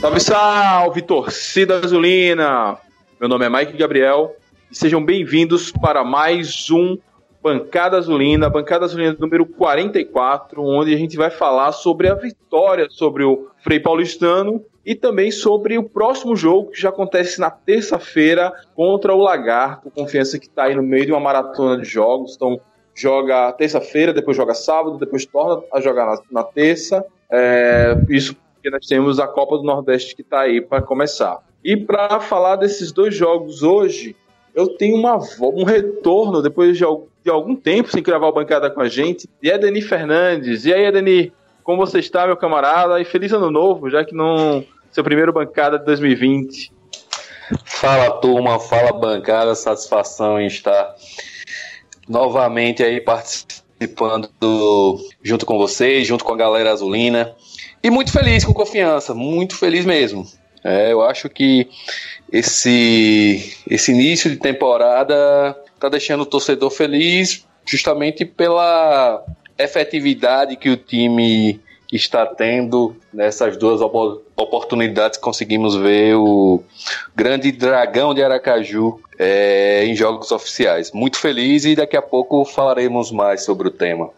Salve, salve, torcida azulina! Meu nome é Mike Gabriel e sejam bem-vindos para mais um Bancada Azulina número 44, onde a gente vai falar sobre a vitória sobre o Frei Paulistano e também sobre o próximo jogo que já acontece na terça-feira contra o Lagarto. Confiança que está aí no meio de uma maratona de jogos, então joga terça-feira, depois joga sábado, depois torna a jogar na terça. Isso porque nós temos a Copa do Nordeste que está aí para começar. E para falar desses dois jogos hoje, eu tenho um retorno, depois de algum tempo sem gravar a bancada com a gente, de Edeni Fernandes. E aí, Edeni, como você está, meu camarada? E feliz ano novo, já que não seu primeiro bancada de 2020. Fala, turma, fala, bancada, satisfação em estar novamente aí participando junto com vocês, junto com a galera azulina. E muito feliz com confiança, muito feliz mesmo. Eu acho que esse início de temporada está deixando o torcedor feliz justamente pela efetividade que o time está tendo nessas duas oportunidades que conseguimos ver o grande Dragão de Aracaju em jogos oficiais. Muito feliz e daqui a pouco falaremos mais sobre o tema.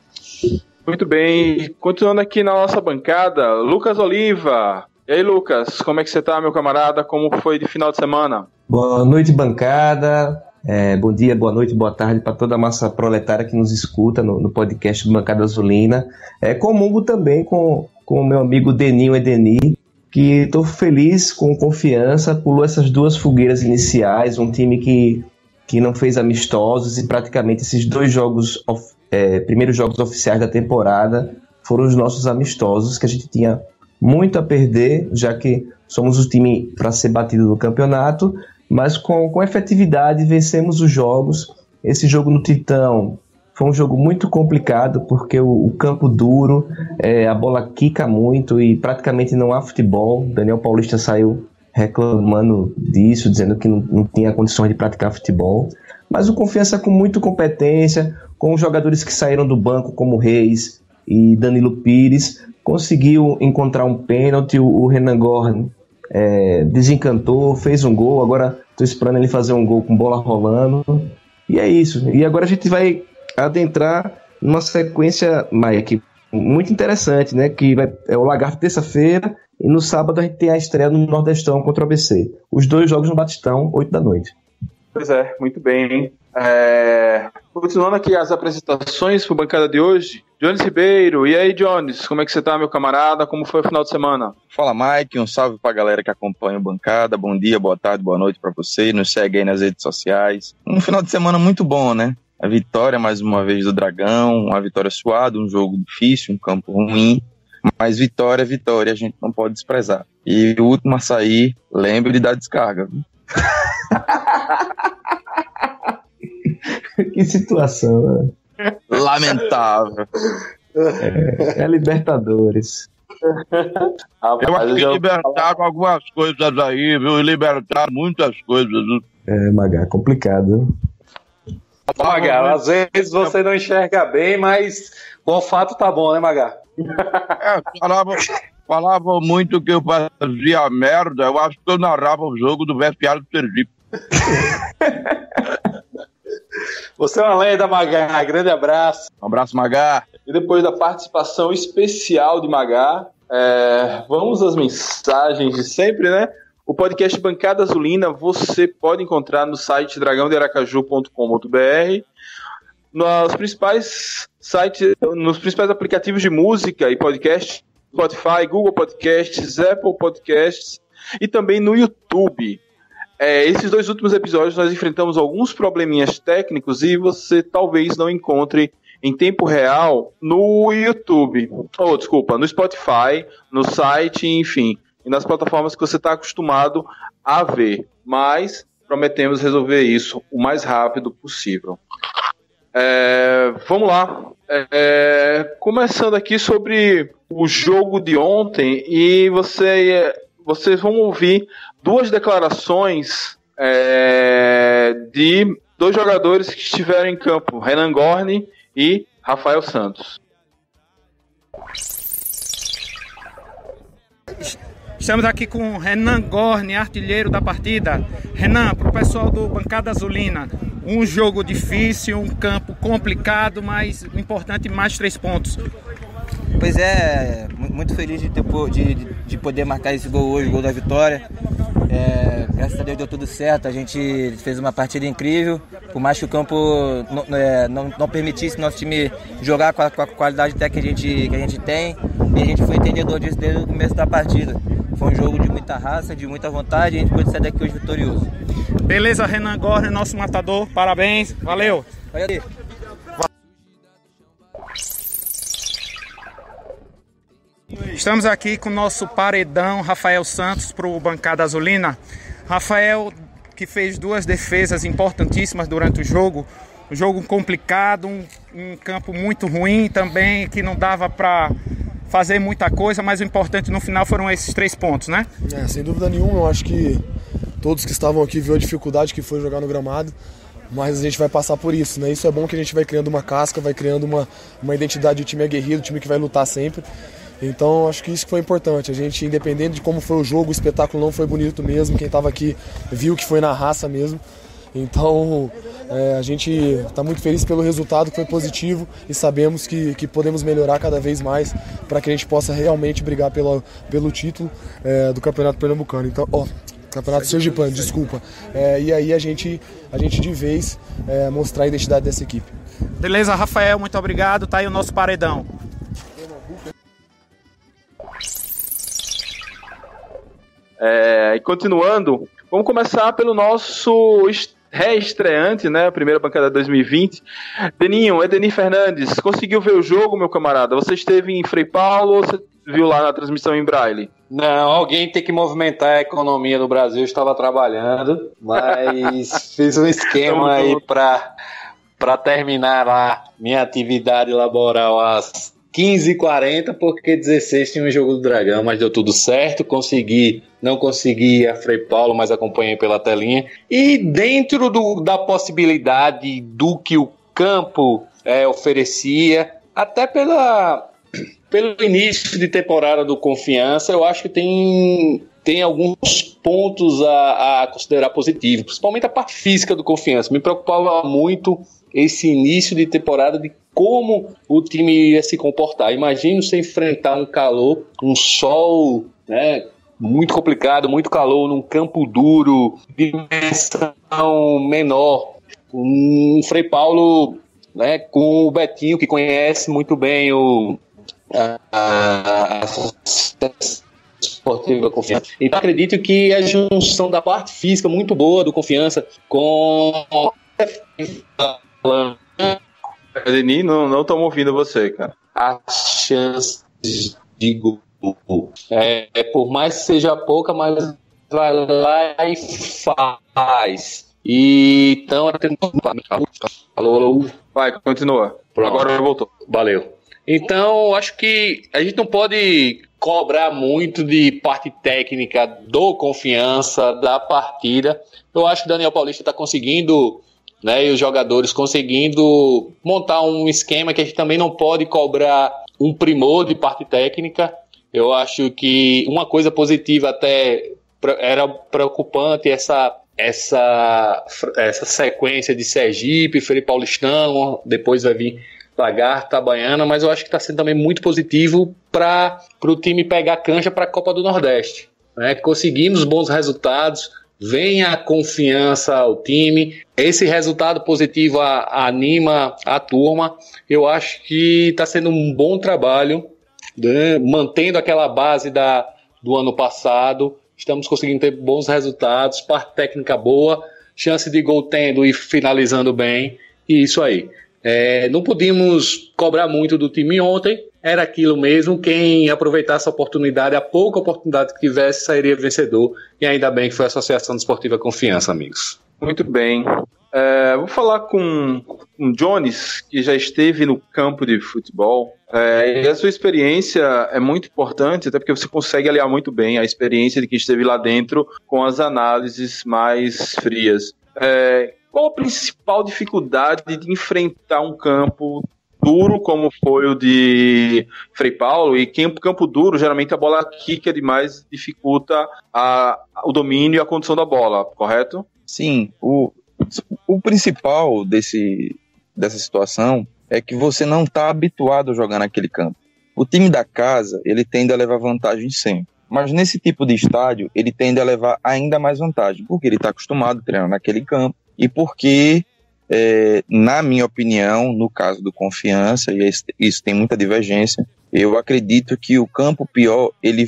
Muito bem, continuando aqui na nossa bancada, Lucas Oliva. E aí, Lucas, como é que você tá, meu camarada? Como foi de final de semana? Boa noite, bancada. Bom dia, boa noite, boa tarde para toda a massa proletária que nos escuta no podcast do Bancada Azulina. Comungo também com o meu amigo Deninho Edeni, que estou feliz, com confiança, pulou essas duas fogueiras iniciais, um time que não fez amistosos e praticamente esses dois jogos, primeiros jogos oficiais da temporada foram os nossos amistosos, que a gente tinha muito a perder, já que somos o time para ser batido no campeonato, mas com efetividade vencemos os jogos. Esse jogo no Titão foi um jogo muito complicado, porque o campo duro, a bola quica muito e praticamente não há futebol. Daniel Paulista saiu reclamando disso, dizendo que não tinha condições de praticar futebol. Mas o Confiança, com muita competência, com os jogadores que saíram do banco, como Reis e Danilo Pires, conseguiu encontrar um pênalti. O Renan Gorn desencantou, fez um gol. Agora estou esperando ele fazer um gol com bola rolando. E é isso. E agora a gente vai adentrar numa sequência, Mike, muito interessante, né? Que é o Lagarto terça-feira e no sábado a gente tem a estreia no Nordestão contra o ABC. Os dois jogos no Batistão, 8 da noite. Pois é, muito bem. Continuando aqui as apresentações para a bancada de hoje, Jones Ribeiro. E aí, Jones, como é que você tá, meu camarada? Como foi o final de semana? Fala, Mike, um salve pra galera que acompanha o Bancada. Bom dia, boa tarde, boa noite pra você. Nos segue aí nas redes sociais. Um final de semana muito bom, né? A vitória, mais uma vez, do Dragão. Uma vitória suada, um jogo difícil, um campo ruim. Mas vitória é vitória, a gente não pode desprezar. E o último a sair, lembre de dar descarga. Que situação, né? Lamentável. É Libertadores. Eu acho que libertaram algumas coisas aí, viu? Libertaram muitas coisas. Magá, complicado. Magá, às vezes você não enxerga bem, mas o olfato tá bom, né, Magá? Falavam muito que eu fazia merda. Eu acho que eu narrava o jogo do vestiário do Sergipe. Você é uma lenda, Magá. Grande abraço. Um abraço, Magá. E depois da participação especial de Magá, vamos às mensagens de sempre, né? O podcast Bancada Azulina você pode encontrar no site dragãodearacaju.com.br, nos principais aplicativos de música e podcast, Spotify, Google Podcasts, Apple Podcasts e também no YouTube. Esses dois últimos episódios nós enfrentamos alguns probleminhas técnicos e você talvez não encontre em tempo real no YouTube, no Spotify, no site, enfim, e nas plataformas que você está acostumado a ver, mas prometemos resolver isso o mais rápido possível. Vamos lá, começando aqui sobre o jogo de ontem, e vocês vão ouvir duas declarações de dois jogadores que estiveram em campo, Renan Gorn e Rafael Santos. Estamos aqui com Renan Gorni, artilheiro da partida. Renan, para o pessoal do Bancada Azulina, um jogo difícil, um campo complicado, mas o importante, mais 3 pontos. Pois é, muito feliz de poder marcar esse gol hoje, o gol da vitória. Graças a Deus deu tudo certo, a gente fez uma partida incrível, por mais que o campo não permitisse nosso time jogar com a qualidade técnica que a gente tem, e a gente foi entendedor disso desde o começo da partida. Foi um jogo de muita raça, de muita vontade, e a gente pôde sair daqui hoje vitorioso. Beleza, Renan Gorni, nosso matador, parabéns, valeu! Valeu. Estamos aqui com o nosso paredão, Rafael Santos, para o Bancada Azulina. Rafael, que fez 2 defesas importantíssimas durante o jogo. Um jogo complicado, um campo muito ruim também, que não dava para fazer muita coisa, mas o importante no final foram esses 3 pontos, né? Sem dúvida nenhuma, eu acho que todos que estavam aqui viram a dificuldade que foi jogar no gramado, mas a gente vai passar por isso, né? Isso é bom, que a gente vai criando uma casca, vai criando uma identidade de time aguerrido, time que vai lutar sempre. Então acho que isso foi importante, a gente, independente de como foi o jogo, o espetáculo não foi bonito mesmo, quem estava aqui viu que foi na raça mesmo. Então a gente está muito feliz pelo resultado, que foi positivo, e sabemos que podemos melhorar cada vez mais para que a gente possa realmente brigar pelo título do Campeonato Pernambucano. Então, Campeonato Sergipano, desculpa. E aí a gente de vez mostrar a identidade dessa equipe. Beleza, Rafael, muito obrigado, tá aí o nosso paredão. E continuando, vamos começar pelo nosso reestreante, né? A primeira bancada de 2020. Deninho, Edenir Fernandes, conseguiu ver o jogo, meu camarada? Você esteve em Frei Paulo ou você viu lá na transmissão em Braille? Não, alguém tem que movimentar a economia do Brasil. Eu estava trabalhando, mas fiz um esquema aí para terminar lá minha atividade laboral às 15h40, porque 16 tinha um jogo do Dragão, mas deu tudo certo, não consegui a Frei Paulo, mas acompanhei pela telinha. E dentro da possibilidade do que o campo oferecia, até pelo início de temporada do Confiança, eu acho que tem alguns pontos a considerar positivos, principalmente a parte física do Confiança. Me preocupava muito esse início de temporada, de como o time ia se comportar. Imagina você enfrentar um calor, um sol, né, muito complicado, muito calor, num campo duro, dimensão menor. Um Frei Paulo, né, com o Betinho, que conhece muito bem a esportiva Confiança. Então acredito que a junção da parte física muito boa do Confiança com Denis, não estamos ouvindo você, cara. As chances de gol. Por mais que seja pouca, mas vai lá e faz. E então, alô. Vai, continua. Pronto. Agora voltou. Valeu. Então, acho que a gente não pode cobrar muito de parte técnica do Confiança, da partida. Eu acho que o Daniel Paulista está conseguindo, né, e os jogadores conseguindo montar um esquema que a gente também não pode cobrar um primor de parte técnica. Eu acho que uma coisa positiva até era preocupante essa sequência de Sergipe, Frei Paulistão, depois vai vir Lagarto, Itabaiana, mas eu acho que está sendo também muito positivo para o time pegar cancha para a Copa do Nordeste, né? Conseguimos bons resultados, vem a confiança ao time, esse resultado positivo anima a turma. Eu acho que está sendo um bom trabalho, né? Mantendo aquela base do ano passado, estamos conseguindo ter bons resultados, parte técnica boa, chance de gol tendo e finalizando bem, e isso aí. Não podíamos cobrar muito do time ontem, era aquilo mesmo, quem aproveitasse a oportunidade, a pouca oportunidade que tivesse, sairia vencedor, e ainda bem que foi a Associação Desportiva Confiança, amigos. Muito bem. Vou falar com o Jones, que já esteve no campo de futebol, e a sua experiência é muito importante, até porque você consegue aliar muito bem a experiência de quem esteve lá dentro com as análises mais frias. Qual a principal dificuldade de enfrentar um campo duro, como foi o de Frei Paulo, e campo duro, geralmente a bola quica demais, dificulta o domínio e a condução da bola, correto? Sim, o principal dessa situação é que você não está habituado a jogar naquele campo. O time da casa, ele tende a levar vantagem sempre. Mas nesse tipo de estádio, ele tende a levar ainda mais vantagem, porque ele está acostumado a treinar naquele campo e porque, na minha opinião, no caso do Confiança, e isso tem muita divergência, eu acredito que o campo pior, ele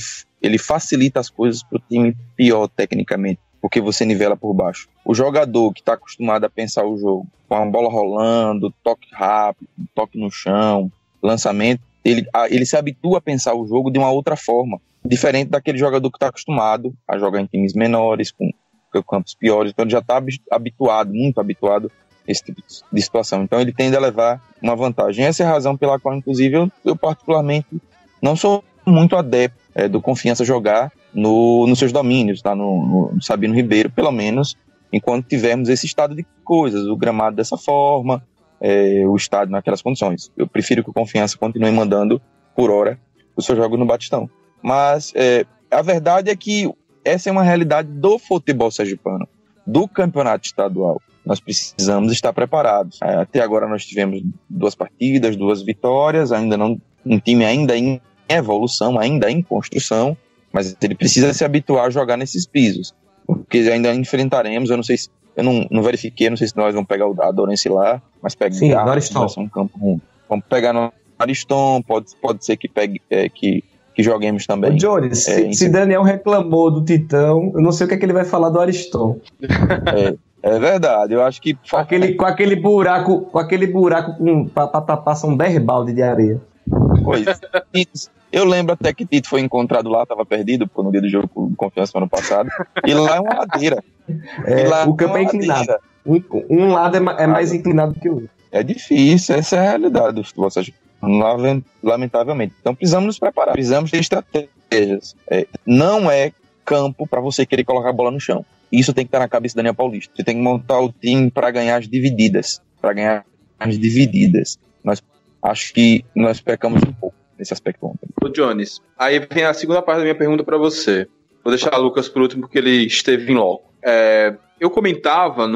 facilita as coisas para o time pior tecnicamente, porque você nivela por baixo. O jogador que está acostumado a pensar o jogo, com a bola rolando, toque rápido, toque no chão, lançamento, ele se habitua a pensar o jogo de uma outra forma, diferente daquele jogador que está acostumado a jogar em times menores, com campos piores, então ele já está habituado, muito habituado a esse tipo de situação. Então ele tende a levar uma vantagem. Essa é a razão pela qual, inclusive, eu particularmente não sou muito adepto do Confiança jogar nos seus domínios, tá? no Sabino Ribeiro, pelo menos, enquanto tivermos esse estado de coisas, o gramado dessa forma, o estádio naquelas condições. Eu prefiro que o Confiança continue mandando, por hora, o seu jogo no Batistão. Mas a verdade é que essa é uma realidade do futebol sergipano, do campeonato estadual. Nós precisamos estar preparados. Até agora nós tivemos 2 partidas, 2 vitórias, ainda não, um time ainda em evolução, ainda em construção, mas ele precisa se habituar a jogar nesses pisos, porque ainda enfrentaremos, eu não sei se, eu não verifiquei, não sei se nós vamos pegar o Dourense lá, mas pegar no Ariston. Um campo ruim. Vamos pegar no Ariston, pode ser que pegue que joguemos também. Ô, Johnny, se Daniel reclamou do Titão, eu não sei o que é que ele vai falar do Ariston. É verdade, eu acho que... Com aquele buraco pra tapar são 10 balde de areia. Pois, eu lembro até que Tito foi encontrado lá, estava perdido, porque no dia do jogo com Confiança no ano passado, e lá é uma ladeira. O campo é inclinado. Um lado é mais inclinado que o outro. É difícil, essa é a realidade do futebol, lamentavelmente. Então precisamos nos preparar, precisamos ter estratégias. Não é campo para você querer colocar a bola no chão. Isso tem que estar na cabeça do Daniel Paulista. Você tem que montar o time para ganhar as divididas. Acho que nós pecamos um pouco nesse aspecto ontem. Ô Jones, aí vem a segunda parte da minha pergunta para você. Vou deixar o Lucas por último porque ele esteve em loco. Eu comentava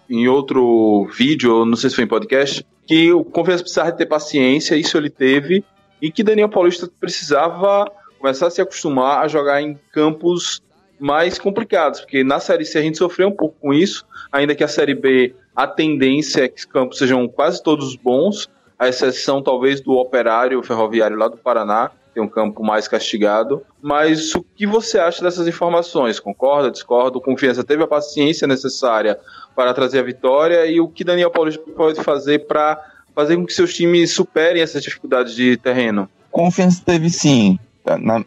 em outro vídeo, não sei se foi em podcast, que o Confiança precisava ter paciência, isso ele teve, e que Daniel Paulista precisava começar a se acostumar a jogar em campos mais complicados, porque na Série C a gente sofreu um pouco com isso, ainda que a Série B a tendência é que os campos sejam quase todos bons, a exceção talvez do Operário Ferroviário lá do Paraná, tem um campo mais castigado. Mas o que você acha dessas informações? Concorda, discorda? O Confiança teve a paciência necessária para trazer a vitória, e o que Daniel Paulista pode fazer para fazer com que seus times superem essas dificuldades de terreno? Confiança teve sim.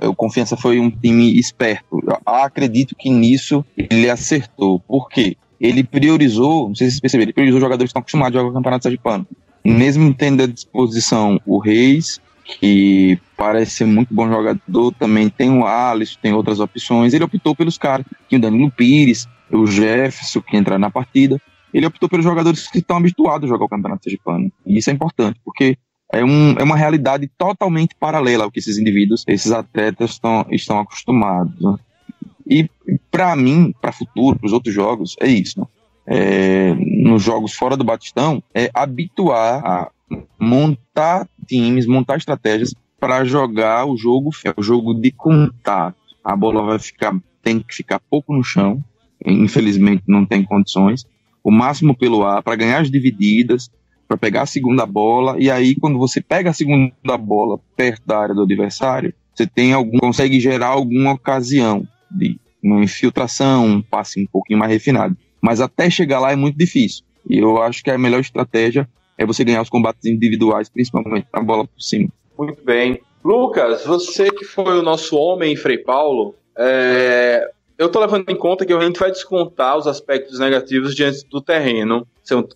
O Confiança foi um time esperto. Eu acredito que nisso ele acertou. Por quê? Ele priorizou, não sei se vocês perceberam, ele priorizou jogadores que estão acostumados a jogar o Campeonato Sergipano. Mesmo tendo à disposição o Reis, que parece ser muito bom jogador, também tem o Alisson, tem outras opções, ele optou pelos caras, tinha o Danilo Pires, o Jefferson, que entraram na partida, ele optou pelos jogadores que estão habituados a jogar o Campeonato Sergipano, e isso é importante, porque é uma realidade totalmente paralela ao que esses indivíduos, esses atletas estão acostumados, né? E para mim, para o futuro, para os outros jogos, é isso, né? Nos jogos fora do Batistão, é habituar a montar times, montar estratégias para jogar o jogo de contato. A bola tem que ficar pouco no chão, infelizmente não tem condições, o máximo pelo ar, para ganhar as divididas, para pegar a segunda bola, e aí quando você pega a segunda bola perto da área do adversário, você consegue gerar alguma ocasião de uma infiltração, um passe um pouquinho mais refinado. Mas até chegar lá é muito difícil. E eu acho que a melhor estratégia é você ganhar os combates individuais, principalmente a bola por cima. Muito bem. Lucas, você que foi o nosso homem em Frei Paulo, eu estou levando em conta que a gente vai descontar os aspectos negativos diante do terreno.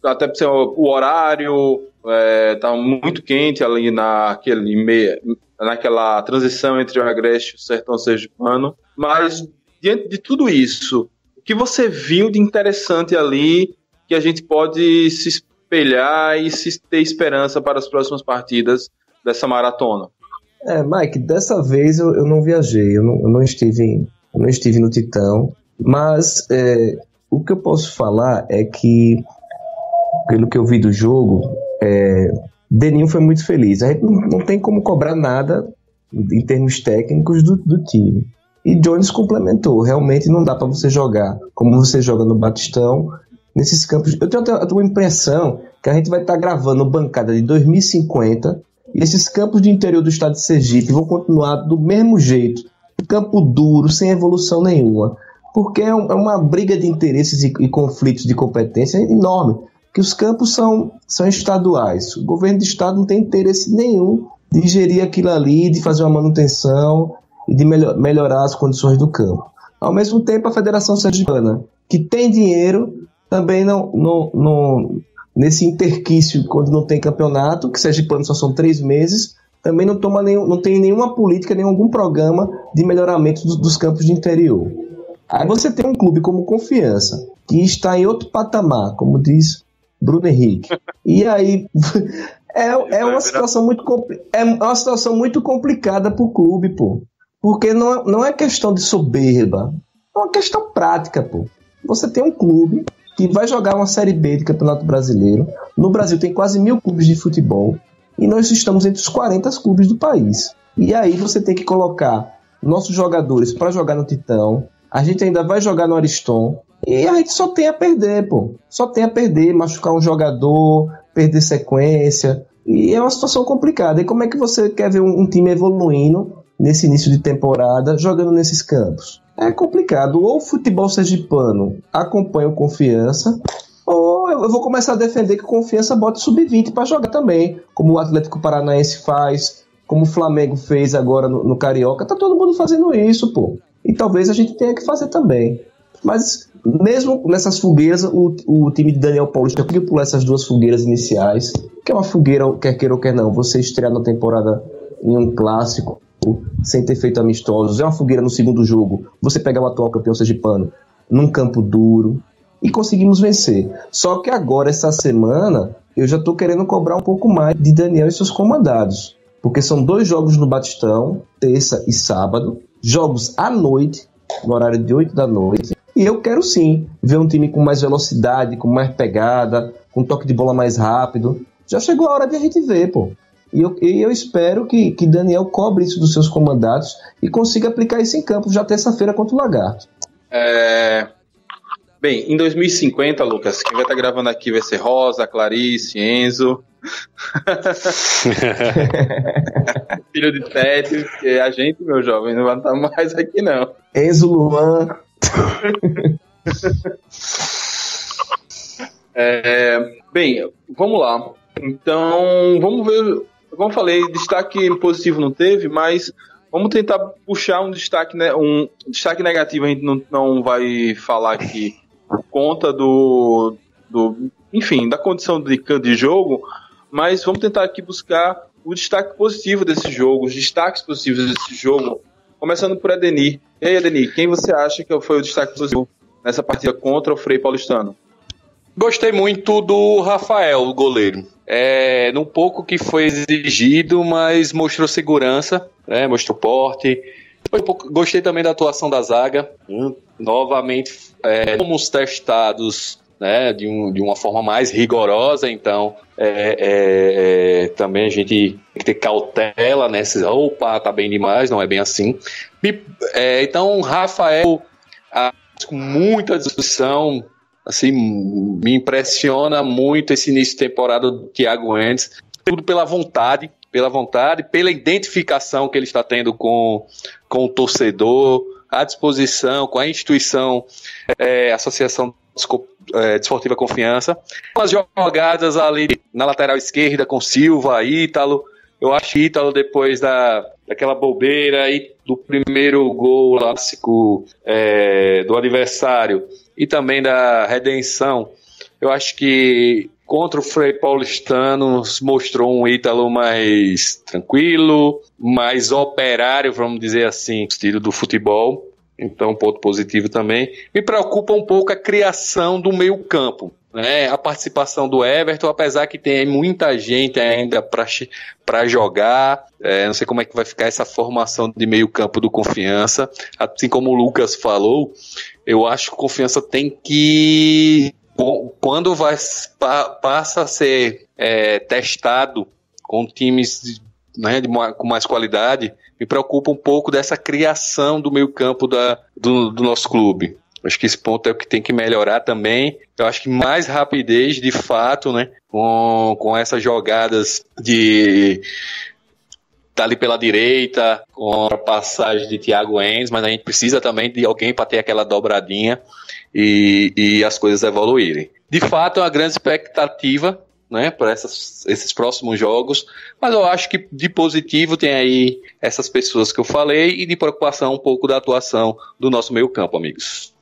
Até por ser o horário, tá muito quente ali naquela transição entre o Agreste e o Sertão Sergipano. Mas, diante de tudo isso, o que você viu de interessante ali que a gente pode se espelhar e se ter esperança para as próximas partidas dessa maratona? Mike, dessa vez eu não viajei, eu não estive no Titão, mas o que eu posso falar é que, pelo que eu vi do jogo, Deninho foi muito feliz. A gente não tem como cobrar nada em termos técnicos do time. E Jones complementou. Realmente não dá para você jogar como você joga no Batistão, nesses campos. Eu tenho uma impressão que a gente vai estar gravando Bancada de 2050 e esses campos de interior do estado de Sergipe vão continuar do mesmo jeito. Campo duro, sem evolução nenhuma. Porque é uma briga de interesses e conflitos de competência enorme. Que os campos são estaduais. O governo do estado não tem interesse nenhum de gerir aquilo ali, de fazer uma manutenção e de melhorar as condições do campo. Ao mesmo tempo, a Federação Sergipana, que tem dinheiro, também não nesse interquício, quando não tem campeonato, que Sergipano só são 3 meses, também não tem nenhuma política, nenhum algum programa de melhoramento dos campos de interior. Aí você tem um clube como Confiança, que está em outro patamar, como diz Bruno Henrique. E aí é uma situação muito complicada para o clube, pô. Porque não é questão de soberba, é uma questão prática, pô. Você tem um clube que vai jogar uma Série B de Campeonato Brasileiro. No Brasil tem quase 1.000 clubes de futebol e nós estamos entre os 40 clubes do país. E aí você tem que colocar nossos jogadores para jogar no Titão. A gente ainda vai jogar no Ariston. E a gente só tem a perder, pô. Só tem a perder, machucar um jogador, perder sequência. E é uma situação complicada. E como é que você quer ver um time evoluindo nesse início de temporada, jogando nesses campos? É complicado. Ou o futebol sergipano acompanha o Confiança, ou eu vou começar a defender que o Confiança bota sub-20 para jogar também, como o Atlético Paranaense faz, como o Flamengo fez agora no Carioca. Tá todo mundo fazendo isso, pô. E talvez a gente tenha que fazer também. Mas mesmo nessas fogueiras, o time de Daniel Paulista conseguiu pular essas 2 fogueiras iniciais, que é uma fogueira, quer queira ou quer não, você estrear na temporada em um clássico sem ter feito amistosos, é uma fogueira no segundo jogo, você pegar o atual campeão sergipano num campo duro, e conseguimos vencer. Só que agora, essa semana, eu já estou querendo cobrar um pouco mais de Daniel e seus comandados, porque são 2 jogos no Batistão, terça e sábado, jogos à noite, no horário de 8 da noite, e eu quero sim ver um time com mais velocidade, com mais pegada, com um toque de bola mais rápido. Já chegou a hora de a gente ver, pô. E eu espero que Daniel cobre isso dos seus comandados e consiga aplicar isso em campo já terça-feira contra o Lagarto. Bem, em 2050, Lucas, quem vai estar gravando aqui vai ser Rosa, Clarice, Enzo. Filho de Tete, porque a gente, meu jovem, não vai estar mais aqui, não. Enzo, Luan. Bem, vamos lá. Então, vamos ver. Como eu falei, destaque positivo não teve, mas vamos tentar puxar um destaque, né? Um destaque negativo a gente não vai falar aqui por conta enfim, da condição de jogo, mas vamos tentar aqui buscar o destaque positivo desse jogo, os destaques positivos desse jogo, começando por Adenir. E aí, Adenir, quem você acha que foi o destaque positivo nessa partida contra o Frei Paulistano? Gostei muito do Rafael, o goleiro. Num pouco que foi exigido, mas mostrou segurança, né? Mostrou porte. Gostei também da atuação da zaga. Novamente, fomos testados, né, de uma forma mais rigorosa, então também a gente tem que ter cautela, né? Opa, tá bem demais, não é bem assim. Então, Rafael, com muita discussão. Assim, me impressiona muito esse início de temporada do Thiago Endes, tudo pela vontade, pela identificação que ele está tendo com o torcedor, a disposição, com a instituição, Associação Desportiva Confiança. As jogadas ali na lateral esquerda com Silva, Ítalo. Eu acho que Ítalo, depois daquela bobeira e do primeiro gol clássico do adversário, e também da redenção, eu acho que contra o Frei Paulistano mostrou um Ítalo mais tranquilo, mais operário, vamos dizer assim, estilo do futebol. Então, ponto positivo também. Me preocupa um pouco a criação do meio campo. né, a participação do Everton, apesar que tem muita gente ainda para jogar, não sei como é que vai ficar essa formação de meio campo do Confiança, assim como o Lucas falou, eu acho que o Confiança tem que, quando passa a ser testado com times, né, com mais qualidade, me preocupa um pouco dessa criação do meio campo do nosso clube. Acho que esse ponto é o que tem que melhorar também. Eu acho que mais rapidez, de fato, né? Com essas jogadas tá ali pela direita, com a passagem de Thiago Enes, mas a gente precisa também de alguém para ter aquela dobradinha e as coisas evoluírem. De fato, é uma grande expectativa, né, para esses próximos jogos, mas eu acho que de positivo tem aí essas pessoas que eu falei e de preocupação um pouco da atuação do nosso meio campo, amigos.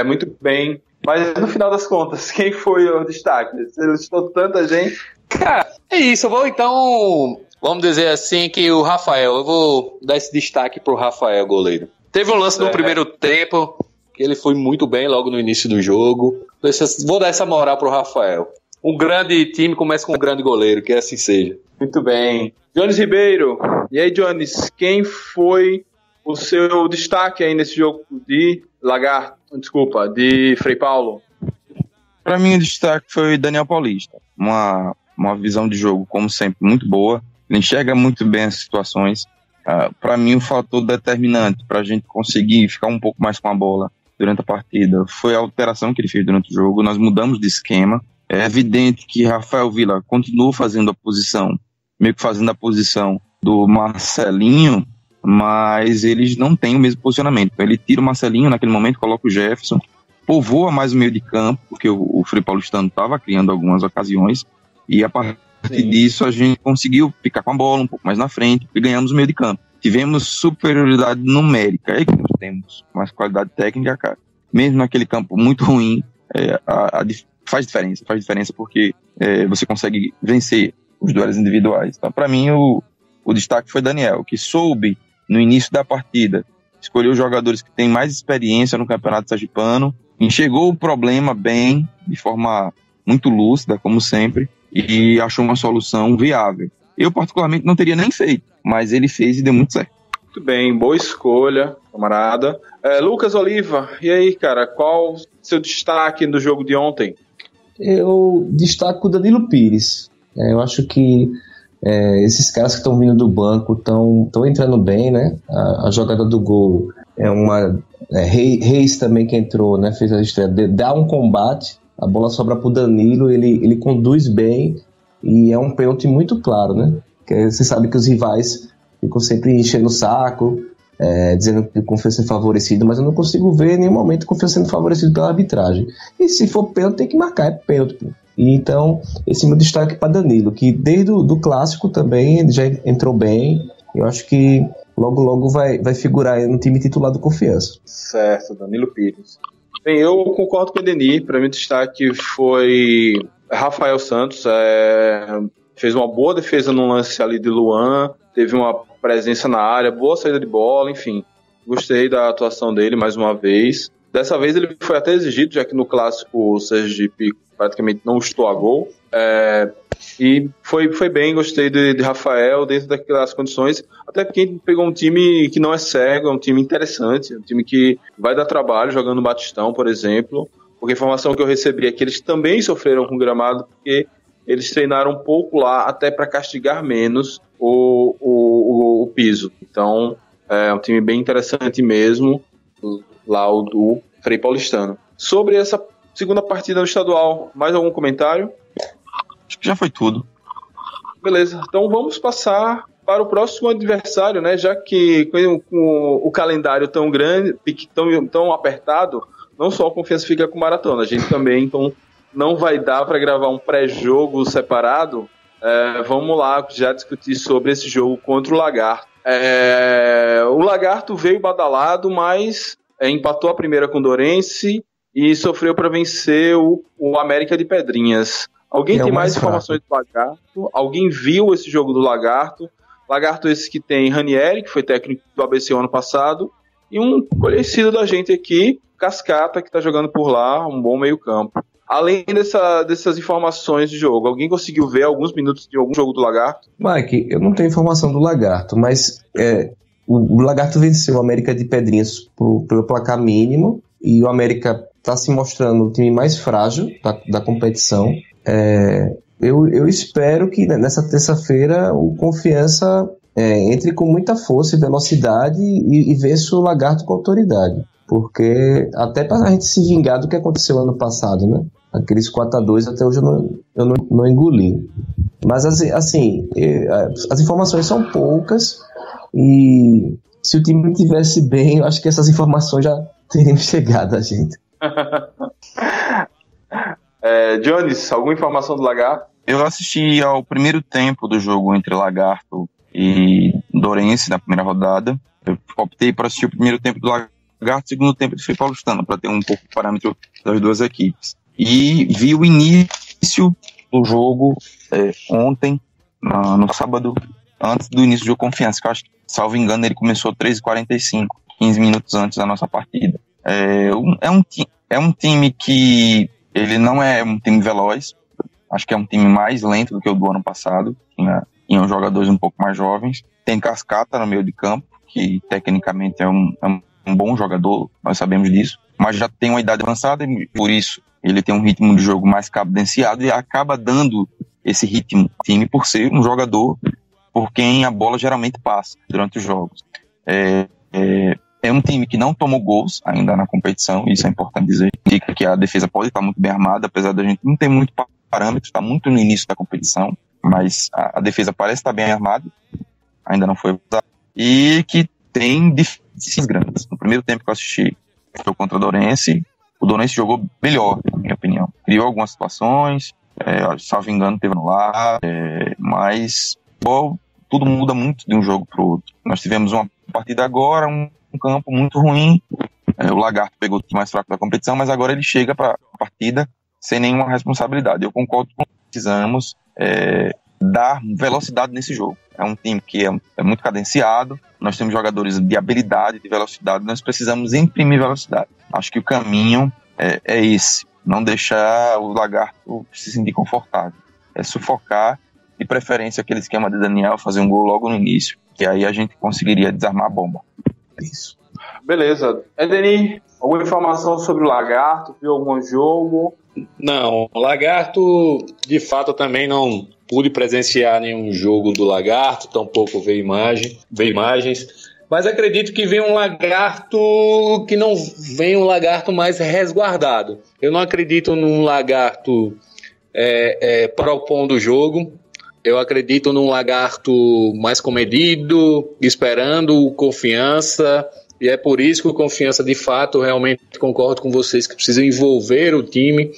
Muito bem. Mas no final das contas, quem foi o destaque? Você listou tanta gente. Cara, é isso. Vamos dizer assim que o Rafael, eu vou dar esse destaque pro Rafael, goleiro. Teve um lance no primeiro tempo, que ele foi muito bem logo no início do jogo. Vou dar essa moral pro Rafael. Um grande time começa com um grande goleiro, que assim seja. Muito bem. Jones Ribeiro. E aí, Jones, quem foi o seu destaque aí nesse jogo de Frei Paulo? Para mim, o destaque foi Daniel Paulista. Uma visão de jogo, como sempre, muito boa. Ele enxerga muito bem as situações. Para mim, o fator determinante para a gente conseguir ficar um pouco mais com a bola durante a partida foi a alteração que ele fez durante o jogo. Nós mudamos de esquema. É evidente que Rafael Villa continuou fazendo a posição do Marcelinho, mas eles não têm o mesmo posicionamento. Então, ele tira o Marcelinho naquele momento, coloca o Jefferson, povoa mais o meio de campo, porque o Frei Paulistano estava criando algumas ocasiões, e a partir disso a gente conseguiu ficar com a bola um pouco mais na frente e ganhamos o meio de campo. Tivemos superioridade numérica, aí que nós temos mais qualidade técnica, cara. Mesmo naquele campo muito ruim, faz diferença porque você consegue vencer os duelos individuais. Então, para mim, o destaque foi Daniel, que soube, no início da partida, escolher os jogadores que têm mais experiência no Campeonato Sergipano, enxergou o problema bem, de forma muito lúcida, como sempre, e achou uma solução viável. Eu, particularmente, não teria nem feito, mas ele fez e deu muito certo. Muito bem, boa escolha, camarada. Lucas Oliva, e aí, cara, qual o seu destaque no jogo de ontem? Eu destaco o Danilo Pires. Eu acho que esses caras que estão vindo do banco estão entrando bem, né? A jogada do gol é uma... Reis também que entrou, né? Fez a estreia, dá um combate, a bola sobra pro Danilo, ele conduz bem e é um pênalti muito claro, né? Porque você sabe que os rivais ficam sempre enchendo o saco, dizendo que o Confiança é favorecido, mas eu não consigo ver em nenhum momento o Confiança sendo favorecido pela arbitragem. E se for pênalti, tem que marcar, é pênalti, pô. E então, esse meu destaque para Danilo, que desde o clássico também ele já entrou bem. Eu acho que logo vai figurar no time titular do Confiança. Certo, Danilo Pires. Bem, eu concordo com o Edenir. Para mim o destaque foi Rafael Santos. Fez uma boa defesa no lance ali de Luan, teve uma presença na área, boa saída de bola, enfim. Gostei da atuação dele mais uma vez. Dessa vez ele foi até exigido, já que no clássico o Sergipe praticamente não chutou a gol. E foi bem, gostei de Rafael dentro daquelas condições, até porque ele pegou um time que não é cego, é um time interessante, um time que vai dar trabalho jogando no Batistão, por exemplo, porque a informação que eu recebi é que eles também sofreram com o gramado, porque eles treinaram um pouco lá, até para castigar menos o piso. Então, é um time bem interessante mesmo, lá o do Frei Paulistano. Sobre essa segunda partida no estadual, mais algum comentário? Acho que já foi tudo. Beleza, então vamos passar para o próximo adversário, né? Já que com o calendário tão grande, tão apertado, não só a Confiança fica com maratona, a gente também, então não vai dar para gravar um pré-jogo separado. Vamos lá já discutir sobre esse jogo contra o Lagarto. O Lagarto veio badalado, mas empatou a primeira com o Dourense e sofreu para vencer o América de Pedrinhas. Alguém tem mais informações do Lagarto? Alguém viu esse jogo do Lagarto? Lagarto esse que tem Ranieri, que foi técnico do ABC ano passado, e um conhecido da gente aqui, Cascata, que está jogando por lá, um bom meio campo. Além dessas informações de jogo, alguém conseguiu ver alguns minutos de algum jogo do Lagarto? Mike, eu não tenho informação do Lagarto, mas o Lagarto venceu o América de Pedrinhas pelo placar mínimo, e o América está se mostrando o time mais frágil da competição. Eu espero que nessa terça-feira o Confiança entre com muita força e velocidade e vença o Lagarto com autoridade. Porque até para a gente se vingar do que aconteceu ano passado, né? Aqueles 4-2 até hoje eu não engoli. Mas assim, as informações são poucas, e se o time estivesse bem, eu acho que essas informações já teriam chegado a gente. Jones, alguma informação do Lagarto? Eu assisti ao primeiro tempo do jogo entre Lagarto e Dourense na primeira rodada. Eu optei por assistir o primeiro tempo do Lagarto, segundo tempo do Frei Paulistano, para ter um pouco de parâmetro das duas equipes. E vi o início do jogo ontem, no sábado, antes do início do jogo Confiança, que eu acho que, salvo engano, ele começou 13h45, 15 minutos antes da nossa partida. É um time que ele não é um time veloz, acho que é um time mais lento do que o do ano passado, tinha jogadores um pouco mais jovens. Tem Cascata no meio de campo, que tecnicamente é um bom jogador, nós sabemos disso, mas já tem uma idade avançada e por isso ele tem um ritmo de jogo mais cadenciado e acaba dando esse ritmo ao time por ser um jogador por quem a bola geralmente passa durante os jogos. É um time que não tomou gols ainda na competição, isso é importante dizer. Indica que a defesa pode estar muito bem armada, apesar da gente não ter muito parâmetro, está muito no início da competição, mas a defesa parece estar bem armada, ainda não foi usada, e que tem deficiências grandes. No primeiro tempo que eu assisti foi contra o Dourense jogou melhor, na minha opinião. Criou algumas situações, salvo engano, teve no lar, mas tudo muda muito de um jogo para o outro. Nós tivemos uma partida agora, um campo muito ruim, o Lagarto pegou o time mais fraco da competição, mas agora ele chega para a partida sem nenhuma responsabilidade. Eu concordo com que precisamos dar velocidade nesse jogo. É um time que é muito cadenciado, nós temos jogadores de habilidade, de velocidade, nós precisamos imprimir velocidade. Acho que o caminho é esse, não deixar o Lagarto se sentir confortável, sufocar, de preferência aquele esquema de Daniel, fazer um gol logo no início, que aí a gente conseguiria desarmar a bomba. Isso. Beleza. Edeni, alguma informação sobre o Lagarto? Viu algum jogo? Não, o Lagarto, de fato, também não pude presenciar nenhum jogo do Lagarto, tampouco ver imagens, mas acredito que vem um Lagarto que não vem um Lagarto mais resguardado. Eu não acredito num Lagarto propondo o jogo. Eu acredito num Lagarto mais comedido, esperando Confiança, e é por isso que o Confiança, de fato, realmente concordo com vocês que precisa envolver o time,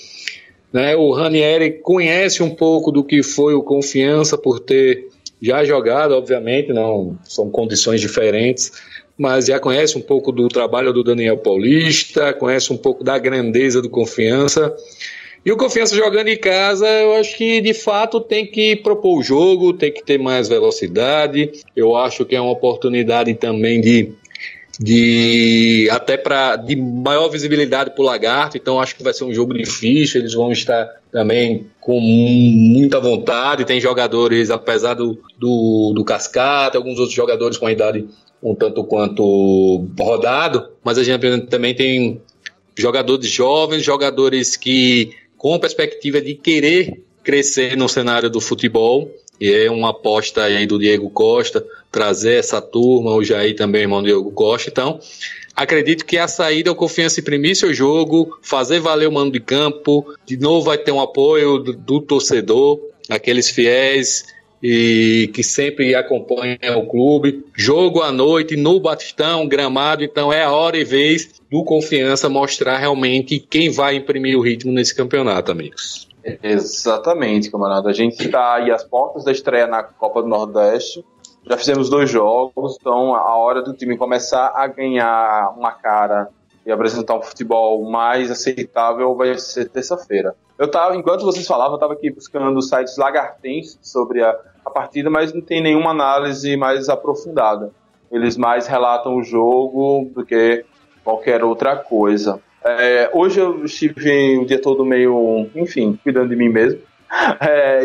né? O Ranieri conhece um pouco do que foi o Confiança por ter já jogado, obviamente, não são condições diferentes, mas já conhece um pouco do trabalho do Daniel Paulista, conhece um pouco da grandeza do Confiança. E o Confiança jogando em casa, eu acho que de fato tem que propor o jogo, tem que ter mais velocidade. Eu acho que é uma oportunidade também de maior visibilidade para o Lagarto. Então acho que vai ser um jogo difícil, eles vão estar também com muita vontade. Tem jogadores, apesar do Cascata, alguns outros jogadores com a idade um tanto quanto rodado, mas a gente também tem jogadores jovens, jogadores que com perspectiva de querer crescer no cenário do futebol, e é uma aposta aí do Diego Costa, trazer essa turma, o Jair também, irmão do Diego Costa. Então, acredito que a saída é o Confiança imprimir seu jogo, fazer valer o mando de campo, de novo vai ter um apoio do torcedor, aqueles fiéis e que sempre acompanham o clube, jogo à noite no Batistão, gramado, então é a hora e vez do Confiança mostrar realmente quem vai imprimir o ritmo nesse campeonato, amigos. Exatamente, camarada. A gente está aí às portas da estreia na Copa do Nordeste, já fizemos 2 jogos, então a hora do time começar a ganhar uma cara e apresentar um futebol mais aceitável vai ser terça-feira. Enquanto vocês falavam, eu estava aqui buscando sites lagartenses sobre a partida, mas não tem nenhuma análise mais aprofundada. eles mais relatam o jogo do que qualquer outra coisa. Hoje eu estive o dia todo meio, enfim, cuidando de mim mesmo,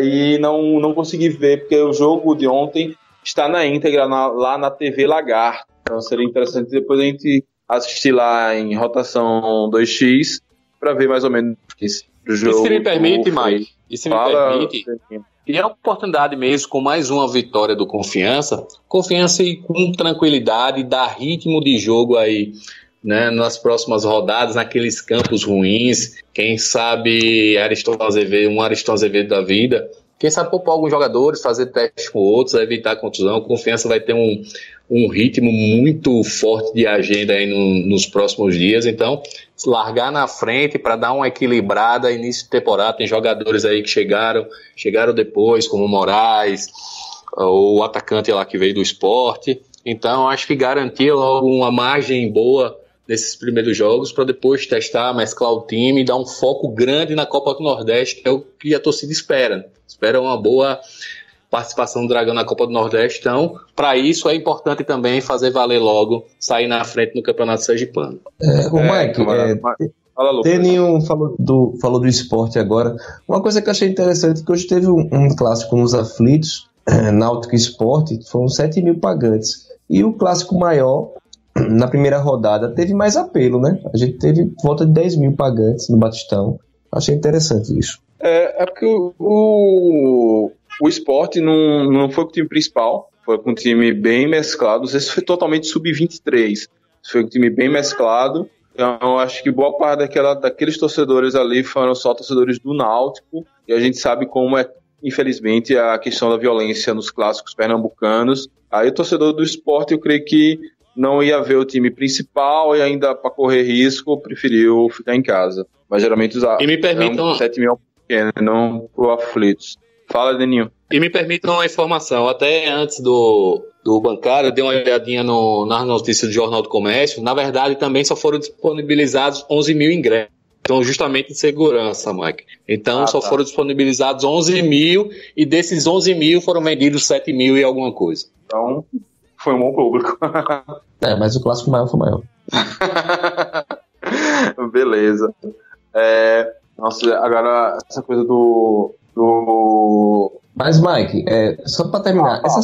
e não consegui ver, porque o jogo de ontem está na íntegra lá na TV Lagarto. Então seria interessante depois a gente assistir lá em rotação 2x para ver mais ou menos esse jogo. E se me permite, Mike, e é uma oportunidade mesmo, com mais uma vitória do Confiança e com tranquilidade, dar ritmo de jogo aí, né, nas próximas rodadas, naqueles campos ruins. Quem sabe Ariston Azevedo da vida, quem sabe poupar alguns jogadores, fazer teste com outros, evitar contusão. O Confiança vai ter um ritmo muito forte de agenda aí nos próximos dias, então largar na frente para dar uma equilibrada início de temporada. Tem jogadores aí que chegaram depois, como o Moraes, o atacante lá que veio do Sport. Então acho que garantir logo uma margem boa nesses primeiros jogos para depois testar, mesclar o time e dar um foco grande na Copa do Nordeste, que é o que a torcida espera. Espera uma boa participação do Dragão na Copa do Nordeste. Então, para isso é importante também fazer valer logo, sair na frente no Campeonato Sergipano. Deninho falou do esporte agora. Uma coisa que eu achei interessante é que hoje teve um clássico nos aflitos, Náutico Sport, que foram 7 mil pagantes. E o clássico maior, na primeira rodada, teve mais apelo, né? A gente teve volta de 10 mil pagantes no Batistão. Achei interessante isso. Porque o Sport não foi com o time principal, foi com um time bem mesclado. Não sei se foi totalmente sub-23, foi um time bem mesclado. Então, eu acho que boa parte daqueles torcedores ali foram só torcedores do Náutico, e a gente sabe como é, infelizmente, a questão da violência nos clássicos pernambucanos. Aí o torcedor do Sport, eu creio que não ia ver o time principal e ainda para correr risco, preferiu ficar em casa. Mas geralmente e me permitam 7 mil pequeno, não pro aflitos. Fala, Deninho. E me permitam uma informação, até antes do bancário, eu dei uma olhadinha nas notícias do Jornal do Comércio. Na verdade, também só foram disponibilizados 11 mil ingressos. Então, justamente de segurança, Mike. Então, foram disponibilizados 11 mil, e desses 11 mil foram vendidos 7 mil e alguma coisa. Então, foi um bom público. Mas o clássico maior foi maior. Beleza. Nossa, agora essa coisa do... Mas, Mike, só para terminar, essa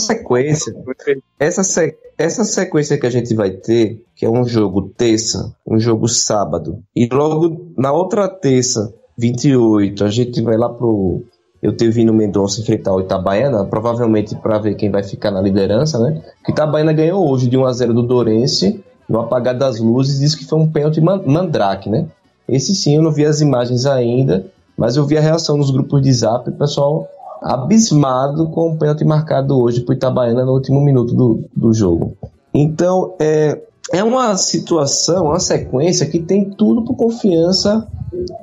sequência que a gente vai ter, que é um jogo terça, um jogo sábado, e logo na outra terça, 28, a gente vai lá pro Eutevino Mendonça enfrentar o Itabaiana, provavelmente para ver quem vai ficar na liderança, né? Que Itabaiana ganhou hoje de 1-0 do Dourense, no apagar das luzes, disse que foi um pênalti mandrake, né? Esse sim, eu não vi as imagens ainda, mas eu vi a reação nos grupos de zap, o pessoal abismado com o pênalti marcado hoje pro Itabaiana no último minuto do jogo. Então, é uma situação, uma sequência que tem tudo por Confiança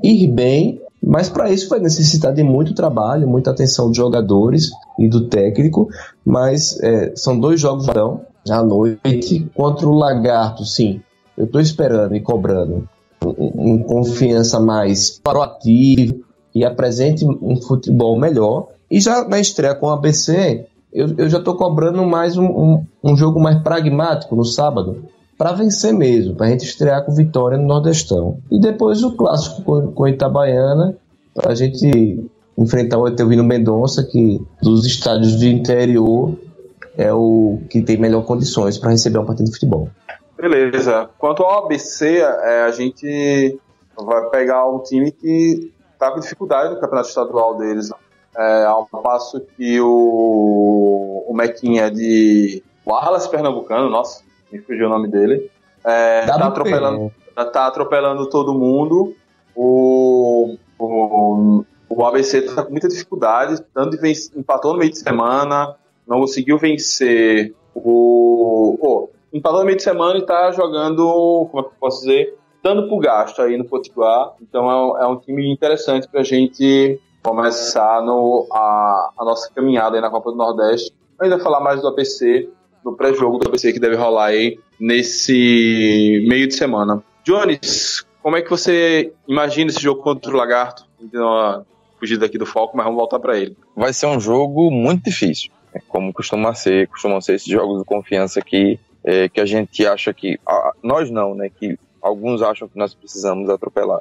ir bem, mas para isso vai necessitar de muito trabalho, muita atenção dos jogadores e do técnico, mas são 2 jogos à noite contra o Lagarto. Sim, eu estou esperando e cobrando um Confiança mais proativo e apresente um futebol melhor. E já na estreia com o ABC, eu já estou cobrando mais um jogo mais pragmático no sábado, para vencer mesmo, para a gente estrear com vitória no Nordestão. E depois o clássico com Itabaiana, para a gente enfrentar o Etelvino Mendonça, que dos estádios de interior é o que tem melhor condições para receber uma partida de futebol. Beleza. Quanto ao ABC, a gente vai pegar um time que está com dificuldade no campeonato estadual deles. Ao passo que o Mequinha de Wallace Pernambucano, nossa, me fugiu o nome dele, tá atropelando todo mundo. O ABC tá com muita dificuldade, empatou no meio de semana, não conseguiu vencer empatou no meio de semana e tá jogando, como é que eu posso dizer, dando pro gasto aí no Potiguar. Então é um time interessante pra gente começar a nossa caminhada aí na Copa do Nordeste. Ainda falar mais do ABC, do pré-jogo do ABC que deve rolar aí nesse meio de semana. Jones, como é que você imagina esse jogo contra o Lagarto? Fugir daqui do foco, mas vamos voltar para ele. Vai ser um jogo muito difícil, como costumam ser esses jogos de Confiança que que a gente acha que... nós não, né? Que alguns acham que nós precisamos atropelar.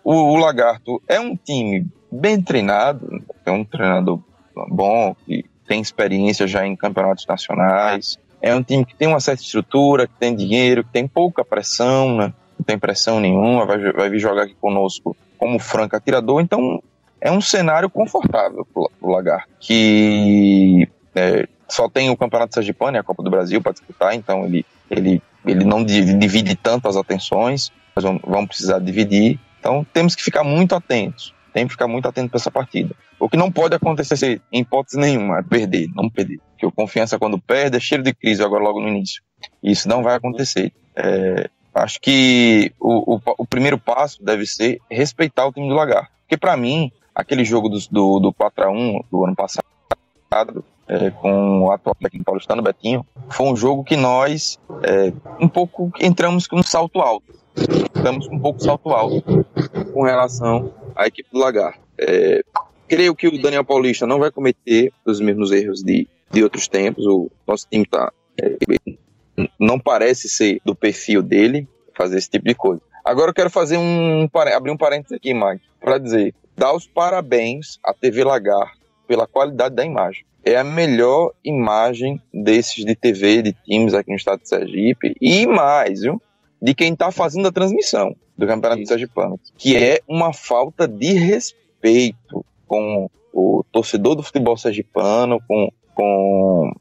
O Lagarto é um time bem treinado, é um treinador bom, que tem experiência já em campeonatos nacionais, é um time que tem uma certa estrutura, que tem dinheiro, que tem pouca pressão, né? Não tem pressão nenhuma, vai vir jogar aqui conosco como franco atirador, então é um cenário confortável pro Lagarto, que só tem o Campeonato Sergipano e a Copa do Brasil para disputar, então ele não divide tanto as atenções, nós vamos precisar dividir, então temos que ficar muito atentos, para essa partida. O que não pode acontecer, em hipótese nenhuma, é não perder, porque o Confiança quando perde é cheiro de crise agora logo no início, isso não vai acontecer. Acho que o primeiro passo deve ser respeitar o time do Lagarto, porque para mim, aquele jogo do 4-1 do ano passado, com o atual técnico paulistano, Betinho, foi um jogo que nós entramos com um salto alto. Com relação à equipe do Lagarto. Creio que o Daniel Paulista não vai cometer os mesmos erros de outros tempos. O nosso time não parece ser do perfil dele fazer esse tipo de coisa. Agora eu quero abrir um parênteses aqui, Mike, para dizer, dar os parabéns à TV Lagarto pela qualidade da imagem. É a melhor imagem desses de TV, de times aqui no estado de Sergipe, e mais, viu? De quem está fazendo a transmissão do Campeonato Sergipano, que é uma falta de respeito com o torcedor do futebol sergipano, com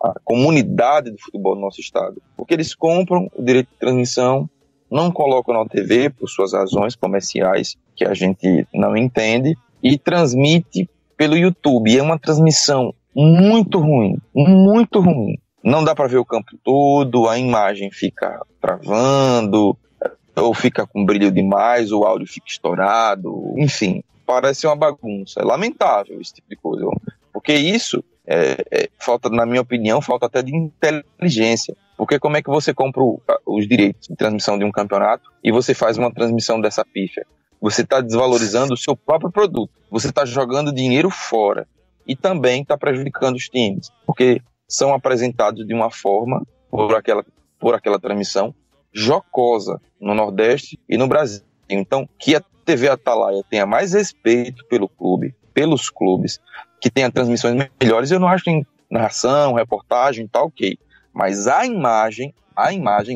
a comunidade do futebol do nosso estado, porque eles compram o direito de transmissão, não colocam na TV por suas razões comerciais, que a gente não entende, e transmite pelo YouTube, e é uma transmissão muito ruim, não dá para ver o campo todo, a imagem fica travando, ou fica com brilho demais, o áudio fica estourado, enfim, parece uma bagunça. É lamentável esse tipo de coisa, porque isso falta, na minha opinião, falta até de inteligência, porque como é que você compra os direitos de transmissão de um campeonato e você faz uma transmissão dessa pífia? Você está desvalorizando o seu próprio produto, você está jogando dinheiro fora e também está prejudicando os times, porque são apresentados de uma forma, por aquela transmissão, jocosa no Nordeste e no Brasil. Então, que a TV Atalaia tenha mais respeito pelos clubes, que tenha transmissões melhores, eu não acho que em narração, reportagem, tá ok. Mas a imagem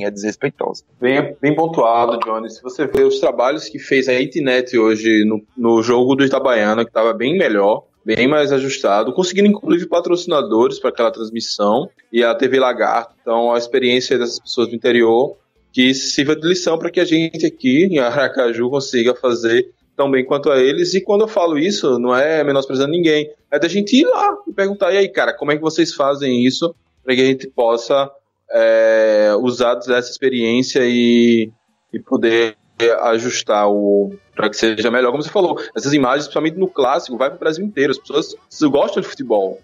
é desrespeitosa. Bem pontuado, Johnny. Se você vê os trabalhos que fez a Itinet hoje no jogo do Itabaiana, que estava bem melhor, bem mais ajustado, conseguindo inclusive patrocinadores para aquela transmissão, e a TV Lagarto, então a experiência dessas pessoas do interior, que sirva de lição para que a gente aqui em Aracaju consiga fazer tão bem quanto a eles. E quando eu falo isso, não é menosprezando ninguém, é da gente ir lá e perguntar, e aí cara, como é que vocês fazem isso para que a gente possa usar dessa experiência e poder ajustar para que seja melhor, como você falou, essas imagens, principalmente no clássico, vai para o Brasil inteiro, as pessoas gostam de futebol,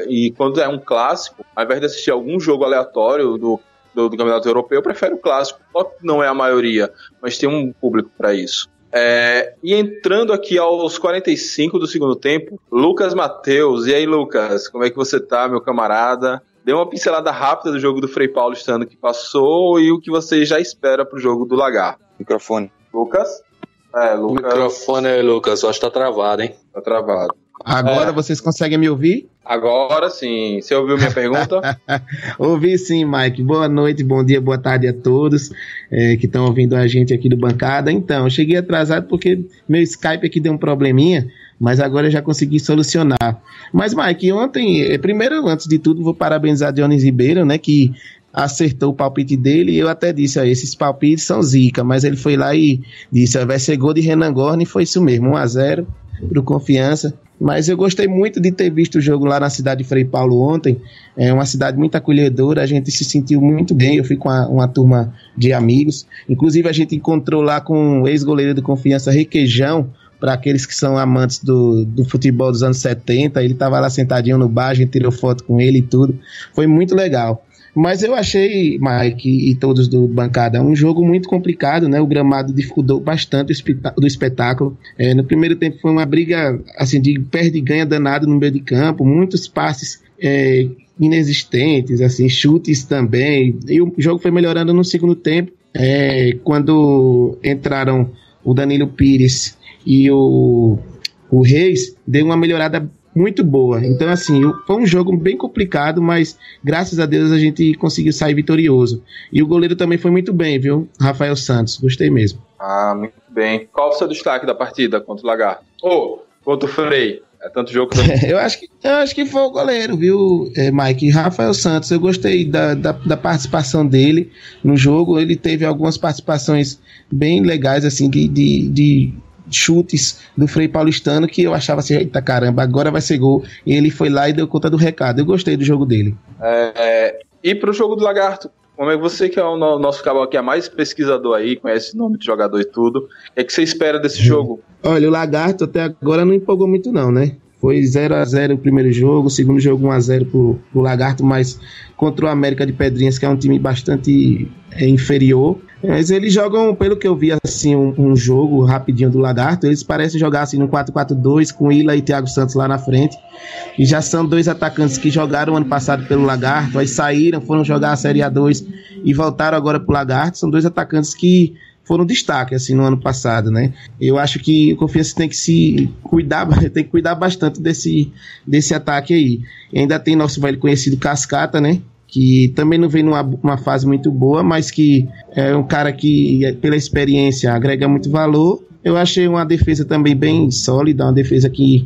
e quando é um clássico, ao invés de assistir algum jogo aleatório do Campeonato Europeu, eu prefiro o clássico, não é a maioria, mas tem um público para isso. E entrando aqui aos 45 do segundo tempo, Lucas Matheus, e aí Lucas, como é que você tá, meu camarada? Dê uma pincelada rápida do jogo do Frei Paulistano que passou e o que você já espera pro jogo do Lagarto. Microfone. Lucas? Lucas. O microfone aí, Lucas, eu acho que tá travado, hein? Tá travado. Agora vocês conseguem me ouvir? Agora sim. Você ouviu minha pergunta? Ouvi sim, Mike. Boa noite, bom dia, boa tarde a todos que estão ouvindo a gente aqui do Bancada. Então, eu cheguei atrasado porque meu Skype aqui deu um probleminha, mas agora eu já consegui solucionar. Mas, Mike, ontem, primeiro, antes de tudo, vou parabenizar Dionis Ribeiro, né, que acertou o palpite dele, e eu até disse, esses palpites são zica, mas ele foi lá e disse, vai ser gol de Renan Gorni, e foi isso mesmo, 1-0 pro Confiança. Mas eu gostei muito de ter visto o jogo lá na cidade de Frei Paulo ontem, é uma cidade muito acolhedora, a gente se sentiu muito bem, eu fui com uma turma de amigos, inclusive a gente encontrou lá com o ex-goleiro do Confiança, Requeijão, para aqueles que são amantes do futebol dos anos 70, ele estava lá sentadinho no bar, a gente tirou foto com ele e tudo, foi muito legal. Mas eu achei, Mike e todos do Bancada, um jogo muito complicado, né? O gramado dificultou bastante do espetáculo. No primeiro tempo foi uma briga assim, de perde e ganha danado no meio de campo, muitos passes inexistentes, assim, chutes também. E o jogo foi melhorando no segundo tempo, quando entraram o Danilo Pires e o Reis, deu uma melhorada muito boa. Então, assim, foi um jogo bem complicado, mas graças a Deus a gente conseguiu sair vitorioso. E o goleiro também foi muito bem, viu? Rafael Santos, gostei mesmo. Muito bem. Qual o seu destaque da partida contra o Lagarto? Contra o Frei? É tanto jogo também. Eu acho que foi o goleiro, viu, Mike? Rafael Santos, eu gostei da participação dele no jogo. Ele teve algumas participações bem legais, assim, de chutes do Frei Paulistano, que eu achava assim, eita caramba, agora vai ser gol. E ele foi lá e deu conta do recado. Eu gostei do jogo dele. E pro jogo do Lagarto? Como é que você, que é o nosso cabal que é mais pesquisador aí, conhece o nome de jogador e tudo, o que você espera desse jogo? Olha, o Lagarto até agora não empolgou muito não, né? Foi 0-0 o primeiro jogo, o segundo jogo 1-0 pro Lagarto, mas contra o América de Pedrinhas, que é um time bastante inferior. Mas eles jogam, pelo que eu vi, assim, um jogo rapidinho do Lagarto, eles parecem jogar assim no 4-4-2, com Ila e Thiago Santos lá na frente. E já são dois atacantes que jogaram ano passado pelo Lagarto, aí saíram, foram jogar a Série A2 e voltaram agora pro Lagarto. São dois atacantes que foram destaque assim no ano passado, né? Eu acho que o Confiança tem que cuidar bastante desse ataque aí. E ainda tem nosso velho conhecido Cascata, né? Que também não vem numa fase muito boa, mas que é um cara que, pela experiência, agrega muito valor. Eu achei uma defesa também bem sólida, uma defesa que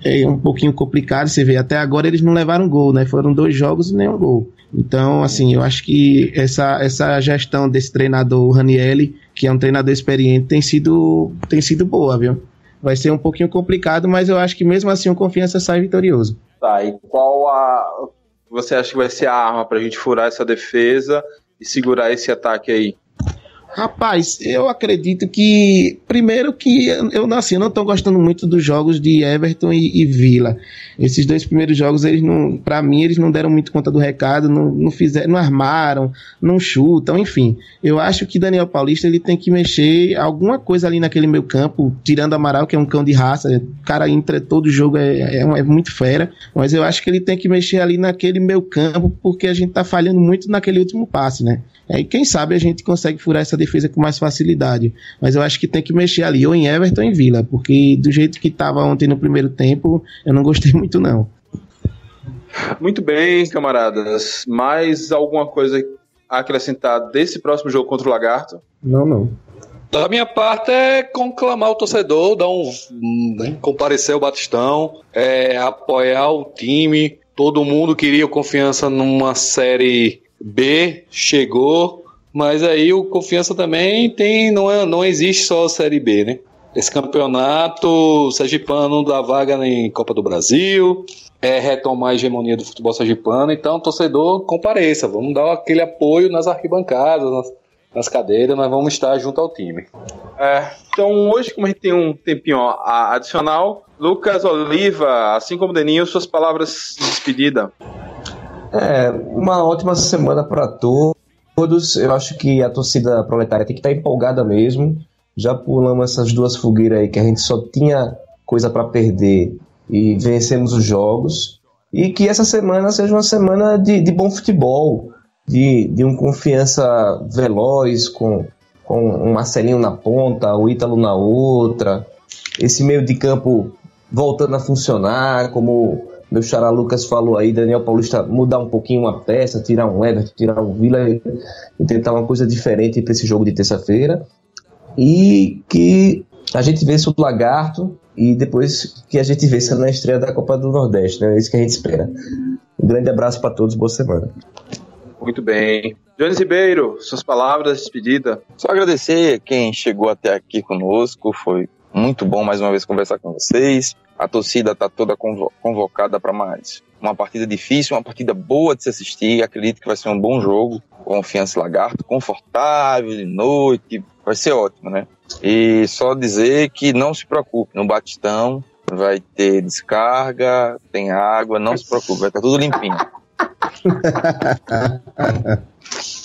é um pouquinho complicada. Você vê, até agora eles não levaram gol, né? Foram 2 jogos e nenhum gol. Então, assim, eu acho que essa gestão desse treinador, o Ranieri, que é um treinador experiente, tem sido boa, viu? Vai ser um pouquinho complicado, mas eu acho que mesmo assim o Confiança sai vitorioso. Tá, e qual você acha que vai ser a arma pra gente furar essa defesa e segurar esse ataque aí? Rapaz, eu acredito que, primeiro que eu não tô gostando muito dos jogos de Everton e Vila. Esses 2 primeiros jogos, pra mim, eles não deram muito conta do recado, não fizeram, não armaram, não chutam, enfim. Eu acho que Daniel Paulista, ele tem que mexer alguma coisa ali naquele meio campo, tirando Amaral, que é um cão de raça, o cara entra todo jogo, é muito fera, mas eu acho que ele tem que mexer ali naquele meio campo, porque a gente tá falhando muito naquele último passe, né? Aí quem sabe a gente consegue furar essa defesa com mais facilidade. Mas eu acho que tem que mexer ali, ou em Everton ou em Vila, porque do jeito que estava ontem no primeiro tempo, eu não gostei muito não. Muito bem, camaradas. Mais alguma coisa a acrescentar desse próximo jogo contra o Lagarto? Não. Da minha parte é conclamar o torcedor, comparecer ao Batistão, apoiar o time. Todo mundo queria Confiança numa Série B, chegou, mas aí o Confiança também não existe só a Série B, né? Esse campeonato sergipano dá vaga em Copa do Brasil, retomar a hegemonia do futebol sergipano, então torcedor, compareça, vamos dar aquele apoio nas arquibancadas, nas cadeiras, nós vamos estar junto ao time. Então hoje, como a gente tem um tempinho adicional, Lucas Oliva, assim como o Deninho, suas palavras de despedida. Uma ótima semana para todos. Eu acho que a torcida proletária tem que estar empolgada mesmo. Já pulamos essas 2 fogueiras aí que a gente só tinha coisa para perder e vencemos os jogos. E que essa semana seja uma semana de bom futebol, de um Confiança veloz, com um Marcelinho na ponta, o Ítalo na outra. Esse meio de campo voltando a funcionar, como meu xará Lucas falou aí, Daniel Paulista mudar um pouquinho uma peça, tirar um Everton, tirar um Vila e tentar uma coisa diferente para esse jogo de terça-feira. E que a gente vença o Lagarto e depois que a gente vença na estreia da Copa do Nordeste, né? É isso que a gente espera. Um grande abraço para todos, boa semana. Muito bem. Jones Ribeiro, suas palavras de despedida. Só agradecer quem chegou até aqui conosco, foi muito bom mais uma vez conversar com vocês. A torcida está toda convocada para mais uma partida difícil, uma partida boa de se assistir. Acredito que vai ser um bom jogo. Confiança Lagarto, confortável, de noite, vai ser ótimo, né? E só dizer que não se preocupe, no Batistão vai ter descarga, tem água, não se preocupe, vai estar tudo limpinho.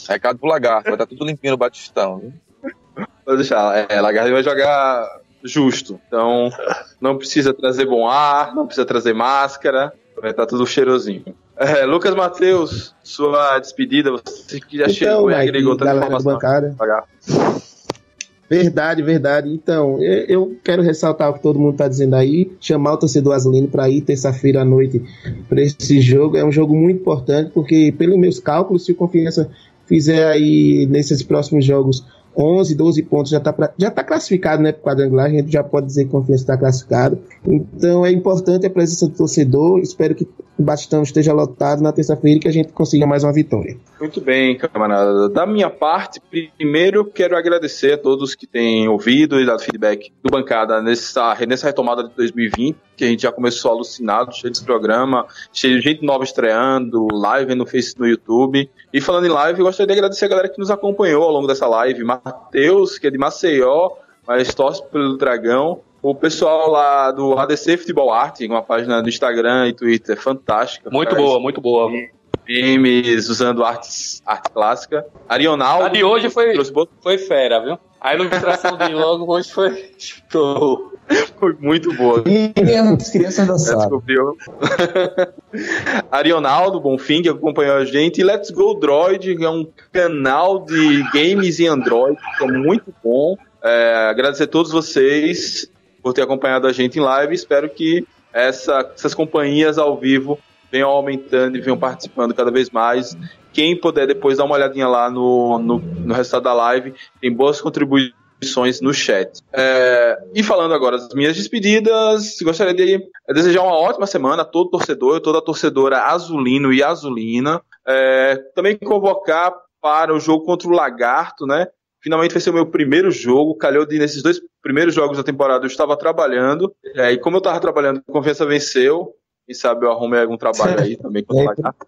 Recado pro Lagarto, vai estar tudo limpinho no Batistão, viu? Vou deixar, Lagarto vai jogar justo, então não precisa trazer bom ar, não precisa trazer máscara, vai estar tudo cheirosinho. Lucas Matheus, sua despedida, você que já chegou e agregou tanta informação. Verdade. Então, eu quero ressaltar o que todo mundo está dizendo aí, chamar o torcedor azulino para ir terça-feira à noite para esse jogo. É um jogo muito importante, porque, pelos meus cálculos, se o Confiança fizer aí nesses próximos jogos 11, 12 pontos, já tá classificado, né, para o quadrangular, a gente já pode dizer que o Confiança está classificado. Então é importante a presença do torcedor, espero que o Batistão esteja lotado na terça-feira e que a gente consiga mais uma vitória. Muito bem, camarada. Da minha parte, primeiro quero agradecer a todos que têm ouvido e dado feedback do Bancada nessa retomada de 2020, que a gente já começou alucinado, cheio de programa, cheio de gente nova estreando, live no Facebook, no YouTube. E falando em live, eu gostaria de agradecer a galera que nos acompanhou ao longo dessa live. Matheus, que é de Maceió, mas torce pelo Dragão. O pessoal lá do ADC Futebol Arte, uma página do Instagram e Twitter fantástica. Muito boa. Memes usando arte clássica. Arionaldo. A de hoje foi fera, viu? A ilustração de logo hoje foi show. Foi muito boa. As crianças dançaram. Arionaldo Bonfim, que acompanhou a gente. E Let's Go Droid, que é um canal de games em Android, que é muito bom. Agradecer a todos vocês por ter acompanhado a gente em live. Espero que essas companhias ao vivo venham aumentando e venham participando cada vez mais. Quem puder depois dar uma olhadinha lá no resultado da live, tem boas contribuições no chat. E falando agora das minhas despedidas, gostaria de desejar uma ótima semana a todo torcedor, toda torcedora azulino e azulina. Também convocar para o jogo contra o Lagarto, né? Finalmente vai ser o meu primeiro jogo, calhou de nesses 2 primeiros jogos da temporada eu estava trabalhando, e como eu estava trabalhando, a Confiança venceu. Quem sabe eu arrumei algum trabalho aí também contra o Lagarto.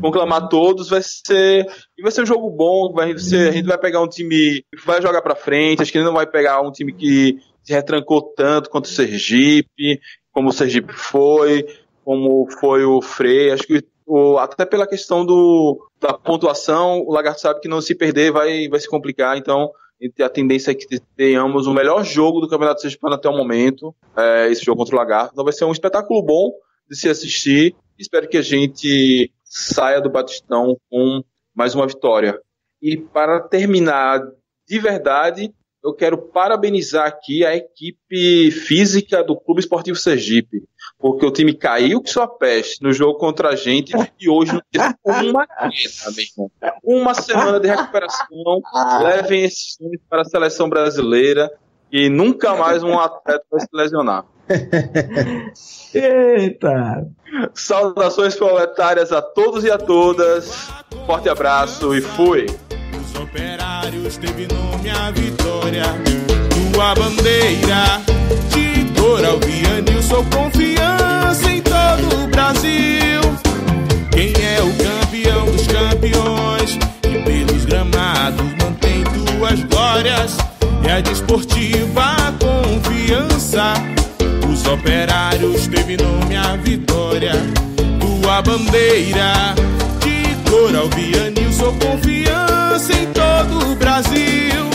Conclamar todos, vai ser um jogo bom, a gente vai pegar um time que vai jogar pra frente, acho que ele não vai pegar um time que se retrancou tanto quanto o Sergipe, como o Sergipe foi, como foi o Frei, acho que até pela questão da pontuação, o Lagarto sabe que não se perder vai se complicar, então a tendência é que tenhamos o melhor jogo do Campeonato Sergipano até o momento, esse jogo contra o Lagarto, então vai ser um espetáculo bom de se assistir, espero que a gente saia do Batistão com mais uma vitória. E para terminar de verdade, eu quero parabenizar aqui a equipe física do Clube Esportivo Sergipe, porque o time caiu que sua peste no jogo contra a gente e hoje não teve uma queda, meu irmão. Uma semana de recuperação, levem esses times para a seleção brasileira e nunca mais um atleta vai se lesionar. Eita! Saudações proletárias a todos e a todas. Forte abraço e fui! Os operários teve nome a vitória. Tua bandeira de cor alviane, sou confiança em todo o Brasil. Quem é o campeão dos campeões que pelos gramados mantém tuas glórias? É a Desportiva Confiança. Os operários teve nome a vitória. Tua bandeira de cor alviane, sou confiança em todo o Brasil.